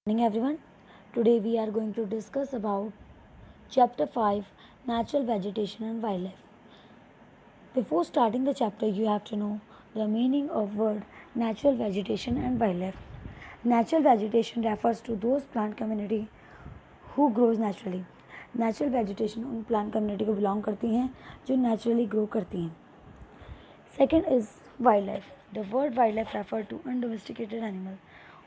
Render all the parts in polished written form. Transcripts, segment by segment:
Morning everyone. Today we are going to discuss about chapter 5 Natural Vegetation and Wildlife. Before starting the chapter you have to know the meaning of word natural vegetation and wildlife. Natural vegetation refers to those plant community who grows naturally. Natural vegetation उन plant community को belong करती हैं जो naturally grow करती हैं. Second is wildlife. The word wildlife refer to undomesticated animal.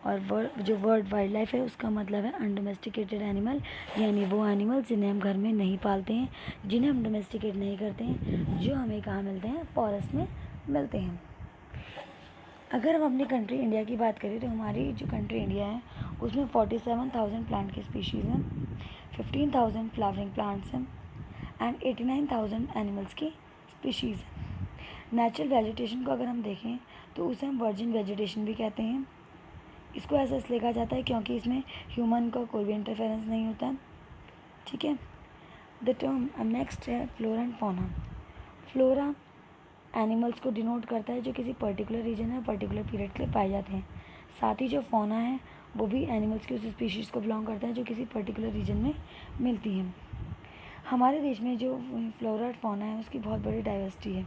और जो word wild life है उसका मतलब है अनडोमेस्टिकेटेड एनिमल, यानी वो एनिमल जिन्हें हम घर में नहीं पालते हैं, जिन्हें हम डोमेस्टिकेट नहीं करते हैं, जो हमें कहाँ मिलते हैं, फॉरेस्ट में मिलते हैं. अगर हम अपनी कंट्री इंडिया की बात करें तो हमारी जो कंट्री इंडिया है उसमें 47,000 प्लांट की स्पीशीज़ हैं, 15,000 फ्लावरिंग प्लांट्स हैं एंड 89,000 एनिमल्स की स्पीशीज़ हैं. नेचुरल वेजिटेशन को अगर हम देखें तो उसे हम वर्जिन वेजिटेशन भी कहते हैं. इसको ऐसा इसलिए कहा जाता है क्योंकि इसमें ह्यूमन का कोई भी इंटरफेरेंस नहीं होता. ठीक है. द टर्म नेक्स्ट है flora and fauna. Flora animals को डिनोट करता है जो किसी पर्टिकुलर रीजन या पर्टिकुलर पीरियड के लिए पाए जाते हैं. साथ ही जो फौना है वो भी एनिमल्स की उस स्पीशीज़ को बिलोंग करता है जो किसी पर्टिकुलर रीजन में मिलती हैं. हमारे देश में जो फ्लोरा और फौना है उसकी बहुत बड़ी डाइवर्सिटी है,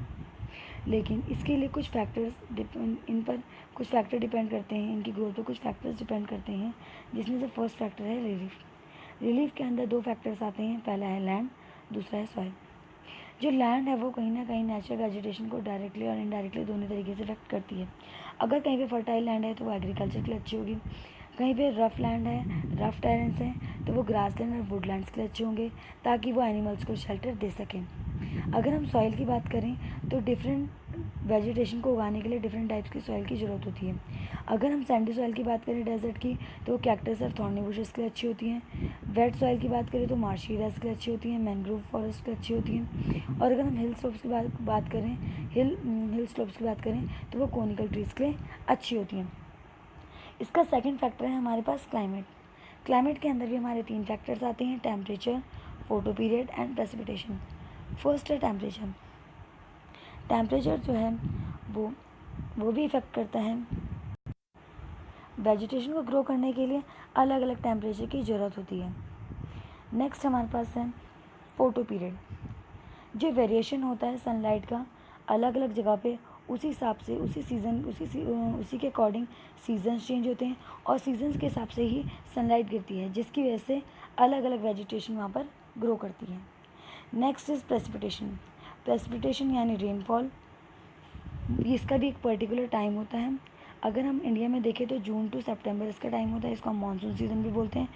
लेकिन इसके लिए कुछ फैक्टर्स इन पर कुछ फैक्टर डिपेंड करते हैं, इनकी ग्रोथ पर कुछ फैक्टर्स डिपेंड करते हैं, जिसमें से फर्स्ट फैक्टर है रिलीफ. रिलीफ के अंदर दो फैक्टर्स आते हैं. पहला है लैंड, दूसरा है सॉइल. जो लैंड है वो कहीं ना कहीं नेचुरल वेजिटेशन को डायरेक्टली और इनडायरेक्टली दोनों तरीके से अफेक्ट करती है. अगर कहीं पे फर्टाइल लैंड है तो वो एग्रीकल्चर के लिए अच्छी होगी. कहीं पे रफ़ लैंड है, रफ़ टेरेंस है, तो वो ग्रास लैंड और वुडलैंड्स के लिए अच्छे होंगे ताकि वो एनिमल्स को शेल्टर दे सकें. अगर हम सॉइल की बात करें तो डिफरेंट वेजिटेशन को उगाने के लिए डिफरेंट टाइप्स की सॉइल की ज़रूरत होती है. अगर हम सैंडी सॉइल की बात करें डेजर्ट की तो कैक्टस और थॉर्नी बुशेस के लिए अच्छी होती हैं. वेट सॉइल की बात करें तो मार्शी ग्रास के लिए अच्छी होती हैं, मैंग्रोव फॉरेस्ट के लिए अच्छी होती हैं. और अगर हम हिल स्लोप्स की बात करें हिल स्लोप्स की बात करें तो वो कोनिकल ट्रीज़ के लिए अच्छी होती हैं. इसका सेकंड फैक्टर है हमारे पास क्लाइमेट. क्लाइमेट के अंदर भी हमारे तीन फैक्टर्स आते हैं: temperature, photo period and precipitation. First है टेम्परेचर. टेम्परेचर जो है वो भी इफ़ेक्ट करता है. वेजिटेशन को ग्रो करने के लिए अलग अलग टेम्परेचर की ज़रूरत होती है. नेक्स्ट हमारे पास है फोटो पीरियड. जो वेरिएशन होता है सनलाइट का अलग अलग जगह पे, उसी हिसाब से उसी के अकॉर्डिंग सीजन्स चेंज होते हैं और सीजन्स के हिसाब से ही सनलाइट गिरती है, जिसकी वजह से अलग अलग वेजिटेशन वहाँ पर ग्रो करती है. Next is precipitation. प्रेसिपिटेशन यानी रेनफॉल. इसका भी एक पर्टिकुलर टाइम होता है. अगर हम इंडिया में देखें तो जून टू सितंबर इसका टाइम होता है. इसको हम मानसून सीज़न भी बोलते हैं.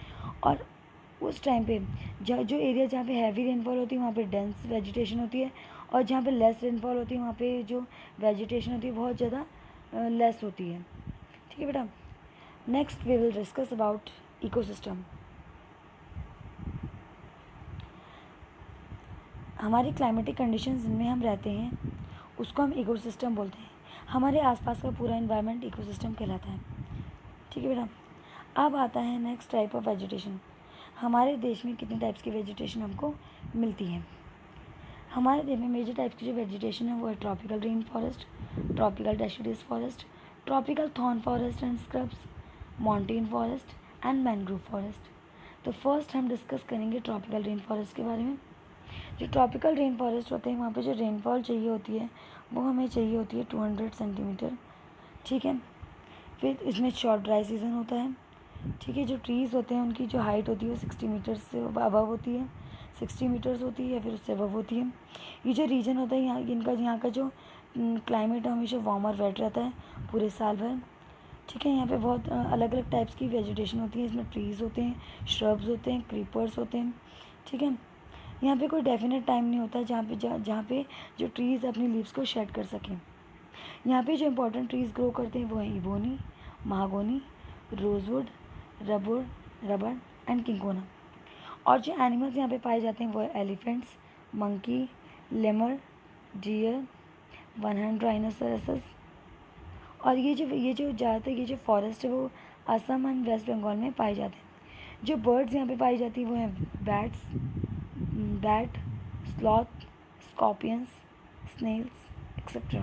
और उस टाइम पे जो एरिया जहाँ पे हैवी रेनफॉल होती है वहाँ पे डेंस वेजिटेशन होती है, और जहाँ पे लेस रेनफॉल होती है वहाँ पे जो वेजिटेशन होती है बहुत ज़्यादा लेस होती है. ठीक है बेटा. Next we will discuss about ecosystem. हमारी क्लाइमेटिक कंडीशंस जिनमें हम रहते हैं उसको हम इकोसिस्टम बोलते हैं. हमारे आसपास का पूरा इन्वायरमेंट इकोसिस्टम कहलाता है. ठीक है बेटा. अब आता है नेक्स्ट टाइप ऑफ वेजिटेशन. हमारे देश में कितने टाइप्स की वेजिटेशन हमको मिलती है. हमारे देश में मेजर टाइप्स की जो वेजिटेशन है वो है tropical rain forest, tropical deciduous forest, tropical thorn forest and scrubs, mountain forest and mangrove forest. तो फर्स्ट हम डिस्कस करेंगे ट्रॉपिकल रेन फॉरेस्ट के बारे में. जो ट्रॉपिकल रेन फॉरेस्ट होते हैं वहाँ पे जो रेनफॉल चाहिए होती है वो हमें चाहिए होती है 200 सेंटीमीटर. ठीक है. फिर इसमें शॉर्ट ड्राई सीज़न होता है. ठीक है. जो ट्रीज़ होते हैं उनकी जो हाइट होती है वो 60 मीटर्स से अबव होती है, 60 मीटर्स होती है या फिर उससे अबव होती है. ये जो रीजन होता है यहाँ का जो क्लाइमेट है हमेशा वार्म और वेट रहता है पूरे साल भर. ठीक है. यहाँ पे बहुत अलग अलग टाइप्स की वेजिटेशन होती है. इसमें ट्रीज़ होते हैं, श्रब्स होते हैं, क्रीपर्स होते हैं. ठीक है. यहाँ पे कोई डेफिनेट टाइम नहीं होता जहाँ पे जो ट्रीज़ अपनी लीव्स को शेड कर सकें. यहाँ पे जो इंपॉर्टेंट ट्रीज़ ग्रो करते हैं वो हैं इबोनी, महागोनी, रोजवुड, रबर एंड किंकोना. और जो एनिमल्स यहाँ पे पाए जाते हैं वो है elephants, monkey, lemur, deer, one hand rhinoceros. और ये जो ज़्यादातर ये जो फॉरेस्ट है वो असम एंड वेस्ट बंगाल में पाए जाते हैं. जो बर्ड्स यहाँ पे पाई जाती हैं वो हैं bat, sloth, scorpions, snails etcetera.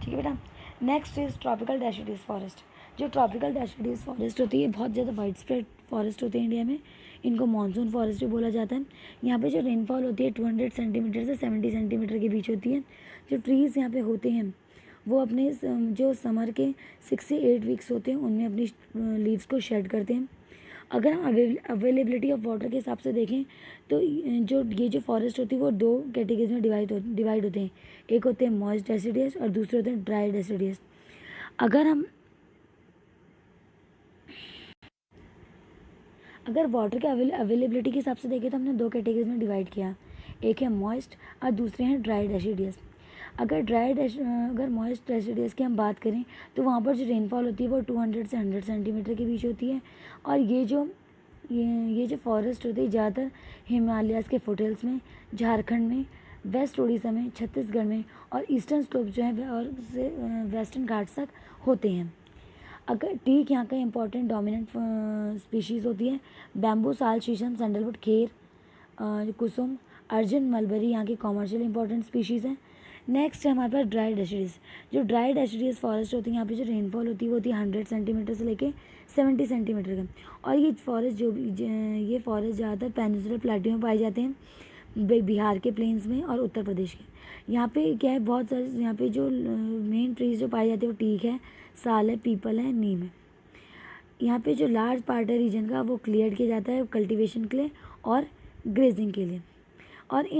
ठीक है बेटा. Next is tropical deciduous forest. जो ट्रॉपिकल डेसिडियस फॉरेस्ट होती है बहुत ज़्यादा वाइड स्प्रेड फॉरेस्ट होते हैं इंडिया में, इनको मानसून फॉरेस्ट भी बोला जाता है। यहाँ पे जो रेनफॉल होती है 200 सेंटीमीटर से 70 सेंटीमीटर के बीच होती है। जो ट्रीज़ यहाँ पे होते हैं वो अपने जो समर के 6 से 8 वीक्स होते हैं उनमें अपनी लीव्स को शेड करते हैं। अगर हम अवेलेबिलिटी ऑफ वाटर के हिसाब से देखें तो जो फॉरेस्ट होती है वो 2 कैटेगरीज में डिवाइड होते हैं। एक होते हैं मॉइस्ट डेसिडियस और दूसरे होते हैं ड्राई डेसिडियस। अगर वाटर के अवेलेबिलिटी के हिसाब से देखें तो हमने 2 कैटेगरीज में डिवाइड किया, एक है मॉइस्ट और दूसरे हैं ड्राई डेसिडियस। अगर मॉइस्ट डेसिडियस की हम बात करें तो वहाँ पर जो रेनफॉल होती है वो 200 से 100 सेंटीमीटर के बीच होती है। और ये जो फॉरेस्ट होती है ज़्यादातर हिमालयाज़ के फुटहिल्स में, झारखंड में, वेस्ट उड़ीसा में, छत्तीसगढ़ में और ईस्टर्न स्लोप जो है और से वेस्टर्न घाट्स तक होते हैं। अगर टीक यहाँ का इंपॉर्टेंट डोमिनेंट स्पीशीज़ होती है। बैम्बू, साल, शीशम, सैंडलवुड, खेर, कुसुम, अर्जुन, मलबरी यहाँ की कॉमर्शियल इंपॉर्टेंट स्पीशीज़ हैं। नेक्स्ट है हमारे पास ड्राई डेसिडियस। जो ड्राई डेसिडियस फॉरेस्ट होती है यहाँ पे जो रेनफॉल होती है वो होती है 100 सेंटीमीटर से लेके 70 सेंटीमीटर का। और ये फॉरेस्ट ज़्यादातर पेनिनसुलर प्लेट्यू में पाए जाते हैं, बिहार के प्लेन्स में और उत्तर प्रदेश के। यहाँ पे क्या है, बहुत सारे यहाँ पे जो मेन ट्रीज जो पाए जाते हैं वो टीक है, साल है, पीपल है, नीम है। यहाँ पे जो लार्ज पार्ट है रीजन का वो क्लियर किया जाता है कल्टीवेशन के लिए और ग्रेजिंग के लिए। और इन